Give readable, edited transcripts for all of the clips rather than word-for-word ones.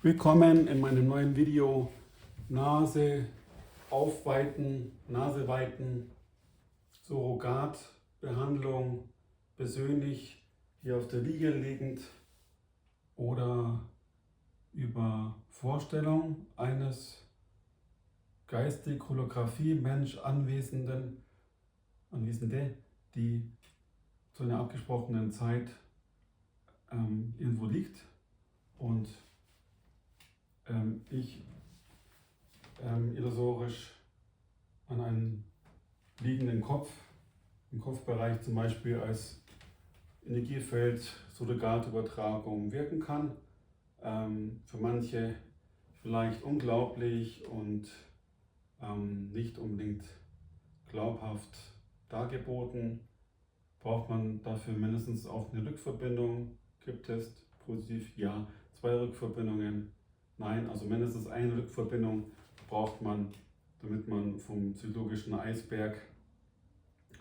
Willkommen in meinem neuen Video Nase aufweiten, Nase weiten, Surrogatbehandlung, persönlich hier auf der Liege liegend oder über Vorstellung eines geistig Holographie Mensch Anwesende, die zu einer abgesprochenen Zeit irgendwo liegt und ich illusorisch an einen liegenden Kopf, im Kopfbereich zum Beispiel als Energiefeld, Surrogatübertragung wirken kann. Für manche vielleicht unglaublich und nicht unbedingt glaubhaft dargeboten. Braucht man dafür mindestens auch eine Rückverbindung? Gibt-es positiv? Ja. 2 Rückverbindungen? Nein. Also mindestens eine Rückverbindung braucht man, damit man vom psychologischen Eisberg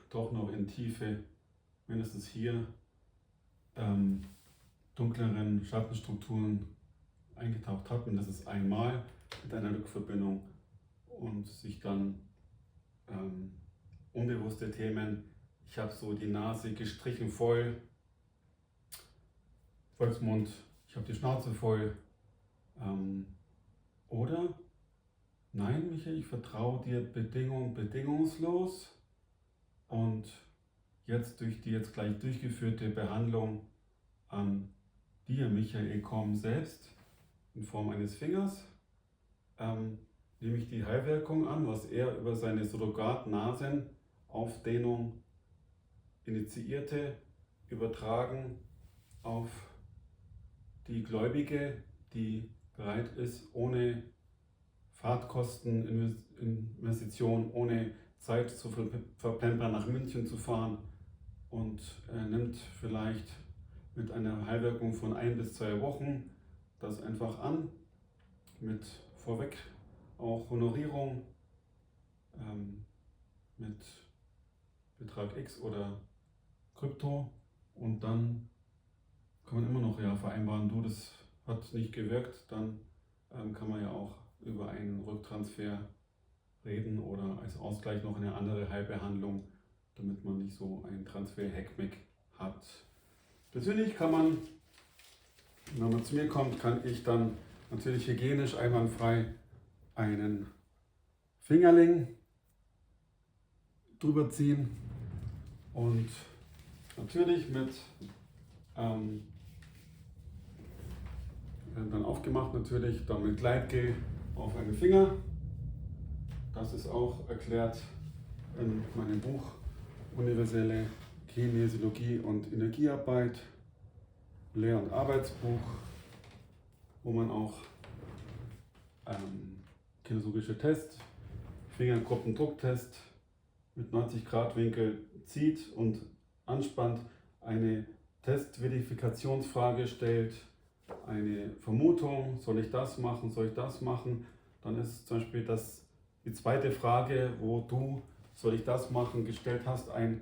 doch noch in Tiefe, mindestens hier, dunkleren Schattenstrukturen eingetaucht hat. Und das ist einmal mit einer Rückverbindung und sich dann unbewusste Themen. Ich habe so die Nase gestrichen voll, Volksmund, ich habe die Schnauze voll. Oder, nein Michael, ich vertraue dir bedingungslos und jetzt durch die jetzt gleich durchgeführte Behandlung an dir Michael komm selbst in Form eines Fingers, nehme ich die Heilwirkung an, was er über seine Surrogat-Nasen-Aufdehnung initiierte, übertragen auf die Gläubige, die bereit ist, ohne Fahrtkosten, Investition, ohne Zeit zu verplempern, nach München zu fahren und nimmt vielleicht mit einer Heilwirkung von 1 bis 2 Wochen das einfach an, mit vorweg auch Honorierung, mit Betrag X oder Krypto, und dann kann man immer noch vereinbaren, du, das hat nicht gewirkt, dann kann man ja auch über einen Rücktransfer reden oder als Ausgleich noch eine andere Heilbehandlung, damit man nicht so einen Transfer-Heckmeck hat. Persönlich kann man, wenn man zu mir kommt, kann ich dann natürlich hygienisch einwandfrei einen Fingerling drüber ziehen und natürlich mit dann aufgemacht, natürlich dann mit Gleitgel auf einen Finger. Das ist auch erklärt in meinem Buch Universelle Kinesiologie und Energiearbeit, Lehr- und Arbeitsbuch, wo man auch kinesiologische Test, Fingergruppendrucktest mit 90 Grad Winkel zieht und anspannt, eine Testverifikationsfrage stellt, eine Vermutung, soll ich das machen, soll ich das machen, dann ist zum Beispiel die zweite Frage, wo du, soll ich das machen, gestellt hast, ein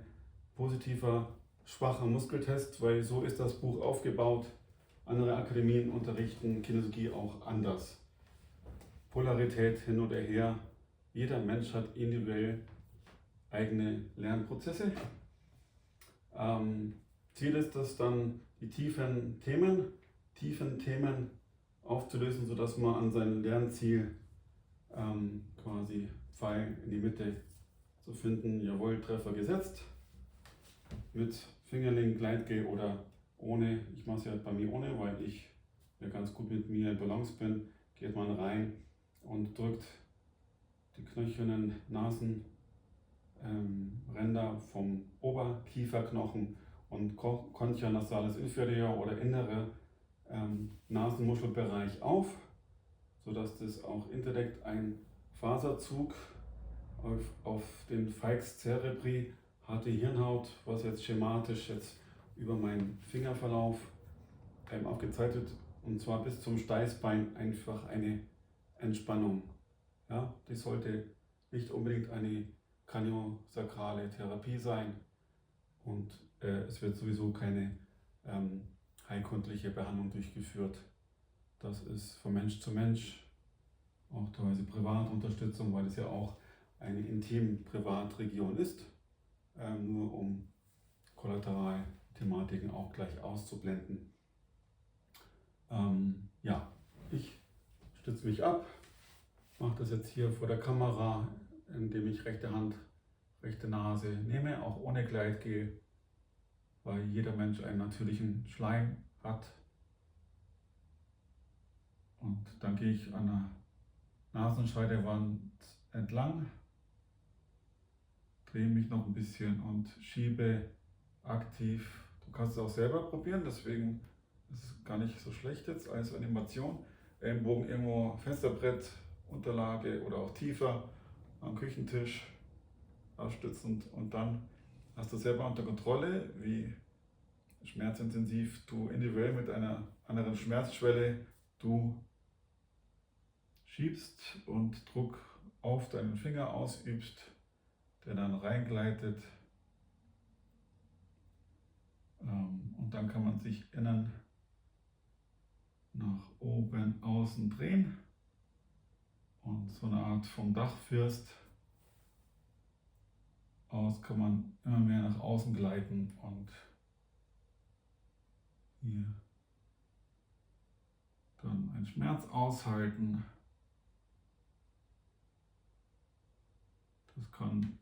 positiver, schwacher Muskeltest, weil so ist das Buch aufgebaut. Andere Akademien unterrichten Kinesiologie auch anders. Polarität hin oder her, jeder Mensch hat individuell eigene Lernprozesse. Ziel ist es dann, die tiefen Themen aufzulösen, sodass man an sein Lernziel quasi Pfeil in die Mitte zu finden. Jawohl, Treffer gesetzt. Mit Fingerling, Gleitgel oder ohne. Ich mache es ja bei mir ohne, weil ich ja ganz gut mit mir in Balance bin. Geht man rein und drückt die knöchernen Nasenränder vom Oberkieferknochen und Concha nasalis inferior oder innere Nasenmuschelbereich auf, sodass das auch indirekt ein Faserzug auf den Falx cerebri, harte Hirnhaut, was jetzt schematisch jetzt über meinen Fingerverlauf aufgezeigt wird, und zwar bis zum Steißbein einfach eine Entspannung. Ja, die sollte nicht unbedingt eine kraniosakrale Therapie sein und es wird sowieso keine heilkundliche Behandlung durchgeführt. Das ist von Mensch zu Mensch, auch teilweise Privatunterstützung, weil es ja auch eine Intim-Privatregion ist, nur um Kollateralthematiken auch gleich auszublenden. Ja, ich stütze mich ab, mache das jetzt hier vor der Kamera, indem ich rechte Hand, rechte Nase nehme, auch ohne Gleitgel, weil jeder Mensch einen natürlichen Schleim hat. Und dann gehe ich an der Nasenscheidewand entlang, drehe mich noch ein bisschen und schiebe aktiv. Du kannst es auch selber probieren, deswegen ist es gar nicht so schlecht jetzt als Animation. Ellenbogen irgendwo Fensterbrett, Unterlage oder auch tiefer am Küchentisch abstützend, und dann hast du selber unter Kontrolle, wie schmerzintensiv du individuell mit einer anderen Schmerzschwelle du schiebst und Druck auf deinen Finger ausübst, der dann reingleitet. Und dann kann man sich innen nach oben, außen drehen und so eine Art vom Dachfirst aus kann man immer mehr nach außen gleiten und hier dann einen Schmerz aushalten. Das kann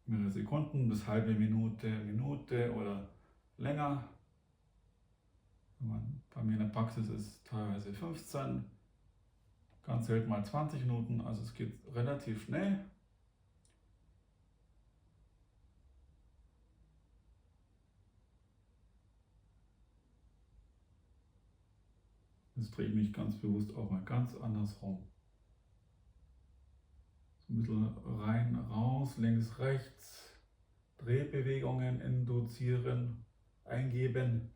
mehrere Sekunden bis halbe Minute, Minute oder länger. Bei mir in der Praxis ist teilweise 15, ganz selten mal 20 Minuten, also es geht relativ schnell. Jetzt drehe ich mich ganz bewusst auch mal ganz andersrum. So ein bisschen rein, raus, links, rechts, Drehbewegungen induzieren, eingeben.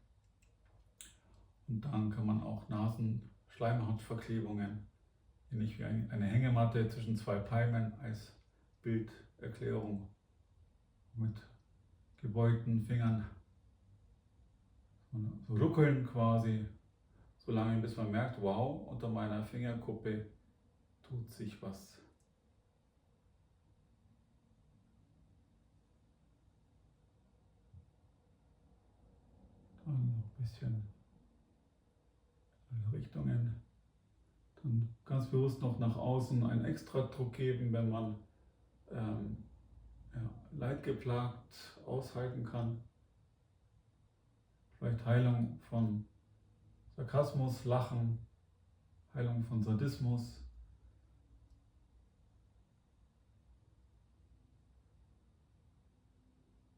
Und dann kann man auch Nasenschleimhautverklebungen, ähnlich wie eine Hängematte zwischen zwei Palmen, als Bilderklärung mit gebeugten Fingern so ruckeln quasi, solange bis man merkt, wow, unter meiner Fingerkuppe tut sich was. Dann noch ein bisschen in alle Richtungen. Dann ganz bewusst noch nach außen einen Extradruck geben, wenn man leidgeplagt aushalten kann. Vielleicht Heilung von Sarkasmus, Lachen, Heilung von Sadismus.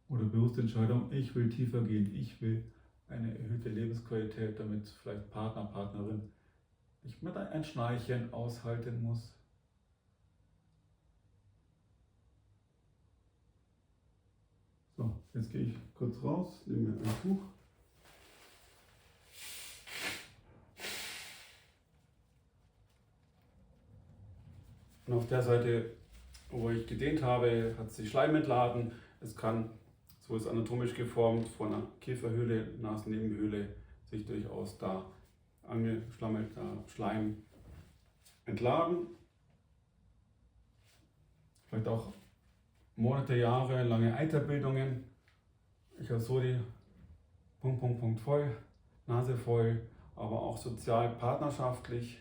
Oder bewusste Entscheidung, ich will tiefer gehen, ich will eine erhöhte Lebensqualität, damit vielleicht Partner, Partnerin nicht mit ein Schnarchen aushalten muss. So, jetzt gehe ich kurz raus, nehme mir ein Tuch. Und auf der Seite, wo ich gedehnt habe, hat sich Schleim entladen. Es kann, so ist anatomisch geformt, von einer Kieferhöhle, Nasennebenhöhle sich durchaus da angeschlammelter Schleim entladen. Vielleicht auch Monate, Jahre lange Eiterbildungen. Ich habe so die voll, Nase voll, aber auch sozial partnerschaftlich,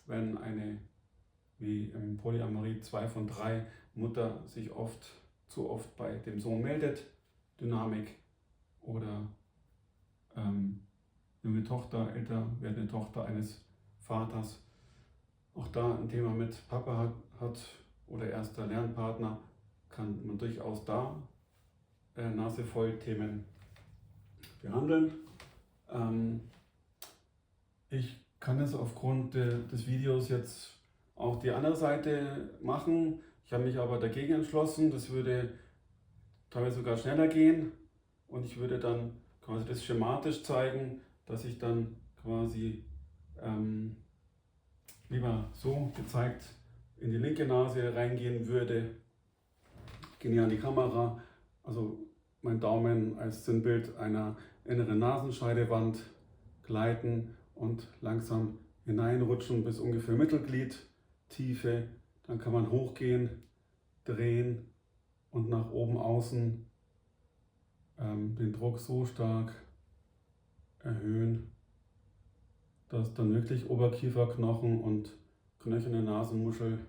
wenn eine, wie im Polyamorie 2 von 3, Mutter sich zu oft bei dem Sohn meldet, Dynamik, oder junge Tochter, älter werdende Tochter eines Vaters, auch da ein Thema mit Papa hat oder erster Lernpartner, kann man durchaus da Nase voll Themen behandeln. Ich kann jetzt aufgrund des Videos jetzt auch die andere Seite machen. Ich habe mich aber dagegen entschlossen, das würde teilweise sogar schneller gehen und ich würde dann quasi das schematisch zeigen, dass ich dann quasi lieber so gezeigt in die linke Nase reingehen würde. Ich gehe näher an die Kamera, also mein Daumen als Sinnbild einer inneren Nasenscheidewand gleiten und langsam hineinrutschen bis ungefähr Mittelgliedtiefe. Dann kann man hochgehen, drehen und nach oben außen den Druck so stark erhöhen, dass dann wirklich Oberkieferknochen und knöcherne Nasenmuschel,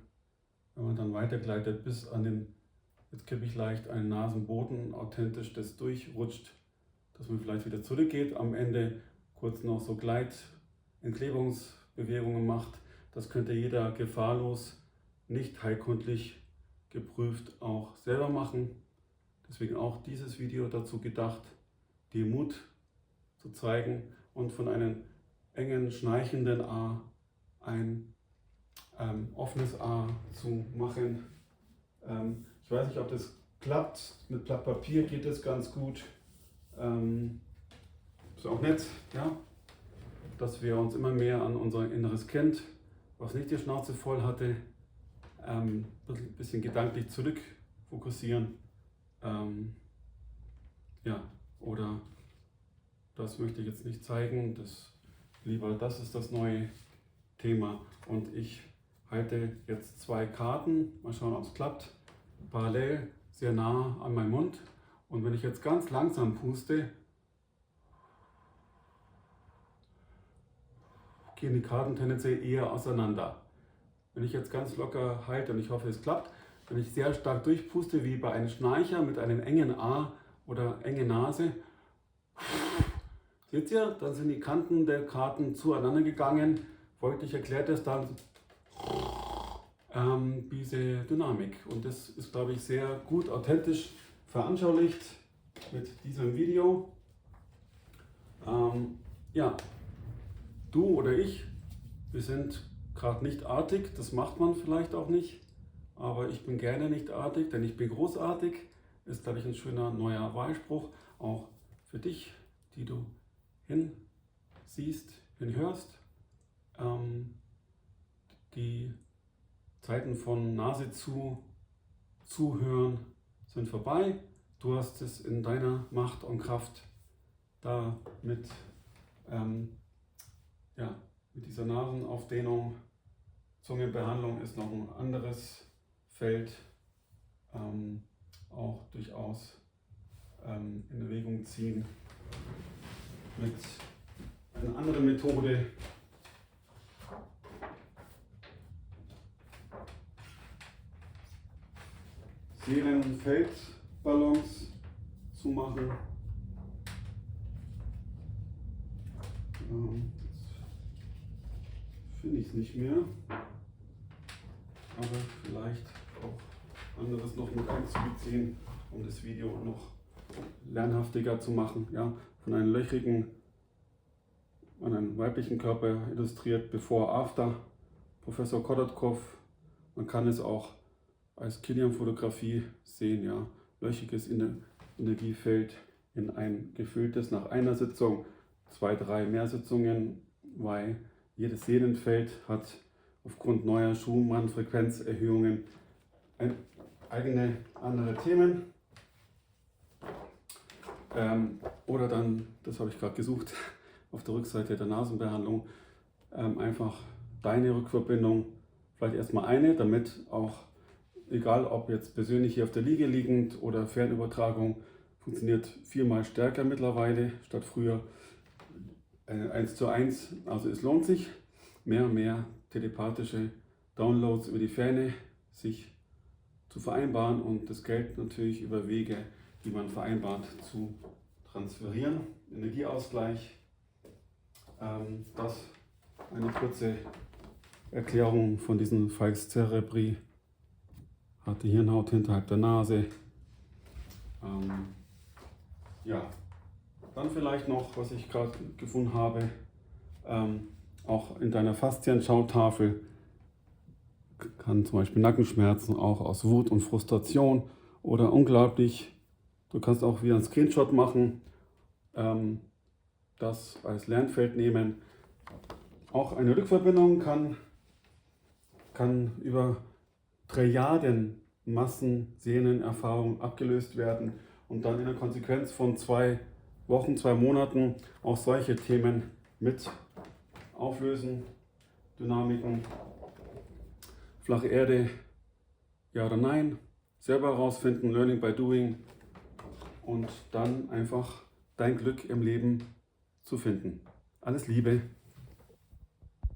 wenn man dann weitergleitet bis an den, jetzt kippe ich leicht einen Nasenboden, authentisch das durchrutscht, dass man vielleicht wieder zurückgeht, am Ende kurz noch so Entklebungsbewegungen macht. Das könnte jeder gefahrlos, nicht heilkundlich geprüft auch selber machen. Deswegen auch dieses Video dazu gedacht, dir Mut zu zeigen und von einem engen, schnarchenden A ein offenes A zu machen. Ich weiß nicht, ob das klappt. Mit Blatt Papier geht es ganz gut. Ist auch nett, ja, dass wir uns immer mehr an unser Inneres Kind, was nicht die Schnauze voll hatte, ein bisschen gedanklich zurück fokussieren. Ja, oder das möchte ich jetzt nicht zeigen, das ist das neue Thema. Und ich halte jetzt 2 Karten, mal schauen, ob es klappt, parallel sehr nah an meinem Mund. Und wenn ich jetzt ganz langsam puste, gehen die Karten tendenziell eher auseinander. Wenn ich jetzt ganz locker halte, und ich hoffe es klappt, wenn ich sehr stark durchpuste, wie bei einem Schnarcher mit einem engen A oder enge Nase, seht ihr, dann sind die Kanten der Karten zueinander gegangen. Folglich erklärt es dann diese Dynamik. Und das ist, glaube ich, sehr gut authentisch veranschaulicht mit diesem Video. Ja, du oder ich, wir sind gerade nicht artig, das macht man vielleicht auch nicht, aber ich bin gerne nicht artig, denn ich bin großartig. Ist, glaube ich, ein schöner neuer Wahlspruch, auch für dich, die du hinsiehst, hinhörst. Die Zeiten von Nase zuhören sind vorbei. Du hast es in deiner Macht und Kraft, da mit dieser Nasenaufdehnung. Zungenbehandlung ist noch ein anderes Feld, auch durchaus in Erwägung ziehen mit einer anderen Methode. Seelenfeldballons zu machen. Jetzt finde ich es nicht mehr, aber vielleicht auch anderes noch mit einzubeziehen, um das Video noch lernhaftiger zu machen. Ja, von einem löchrigen, an einem weiblichen Körper illustriert, Before After, Professor Korotkov. Man kann es auch als Killian-Fotografie sehen, ja, löchiges Energiefeld in ein gefülltes nach einer Sitzung, 2, 3 mehr Sitzungen, weil jedes Seelenfeld hat aufgrund neuer Schumann-Frequenzerhöhungen eigene andere Themen. Oder dann, das habe ich gerade gesucht, auf der Rückseite der Nasenbehandlung, einfach deine Rückverbindung, vielleicht erstmal eine, damit auch, egal ob jetzt persönlich hier auf der Liege liegend oder Fernübertragung, funktioniert 4-mal stärker mittlerweile statt früher 1:1. Also es lohnt sich, mehr telepathische Downloads über die Ferne sich zu vereinbaren und das Geld natürlich über Wege, die man vereinbart, zu transferieren. Energieausgleich. Das eine kurze Erklärung von diesen Falx cerebri. Hat die Hirnhaut hinterhalb der Nase. Ja, dann vielleicht noch, was ich gerade gefunden habe, auch in deiner Faszienschautafel kann zum Beispiel Nackenschmerzen auch aus Wut und Frustration oder unglaublich. Du kannst auch wieder einen Screenshot machen, das als Lernfeld nehmen. Auch eine Rückverbindung kann über Trilliarden Massensehnenerfahrungen abgelöst werden und dann in der Konsequenz von 2 Wochen, 2 Monaten auch solche Themen mit auflösen, Dynamiken, flache Erde, ja oder nein, selber herausfinden, Learning by Doing und dann einfach dein Glück im Leben zu finden. Alles Liebe!